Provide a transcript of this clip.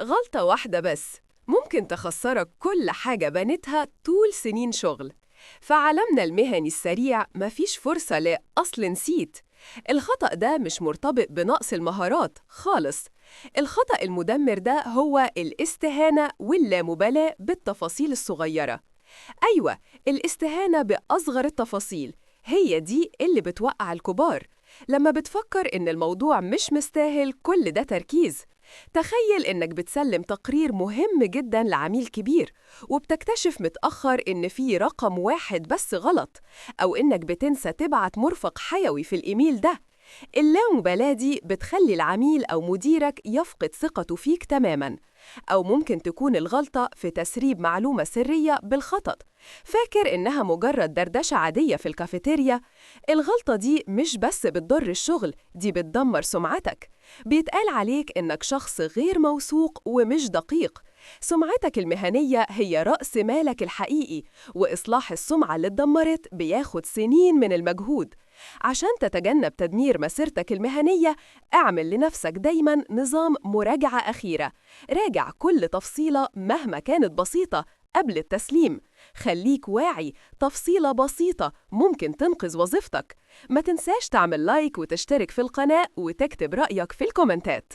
غلطة واحدة بس ممكن تخسرك كل حاجة بنتها طول سنين شغل. في عالمنا المهني السريع مفيش فرصة لأصل نسيت. الخطأ ده مش مرتبط بنقص المهارات خالص. الخطأ المدمر ده هو الاستهانة واللامبالاة بالتفاصيل الصغيرة. أيوة، الاستهانة بأصغر التفاصيل هي دي اللي بتوقع الكبار. لما بتفكر إن الموضوع مش مستاهل كل ده تركيز. تخيل إنك بتسلم تقرير مهم جداً لعميل كبير وبتكتشف متأخر إن في رقم واحد بس غلط، أو إنك بتنسى تبعت مرفق حيوي في الإيميل ده. اللامبالاة دي بتخلي العميل أو مديرك يفقد ثقته فيك تماماً. أو ممكن تكون الغلطة في تسريب معلومة سرية بالخطأ، فاكر إنها مجرد دردشة عادية في الكافيتيريا. الغلطة دي مش بس بتضر الشغل، دي بتدمر سمعتك. بيتقال عليك إنك شخص غير موثوق ومش دقيق. سمعتك المهنية هي رأس مالك الحقيقي، وإصلاح السمعة اللي اتدمرت بياخد سنين من المجهود. عشان تتجنب تدمير مسيرتك المهنية، اعمل لنفسك دايماً نظام مراجعة أخيرة. راجع كل تفصيلة مهما كانت بسيطة قبل التسليم. خليك واعي، تفصيلة بسيطة ممكن تنقذ وظيفتك. ما تنساش تعمل لايك وتشترك في القناة وتكتب رأيك في الكومنتات.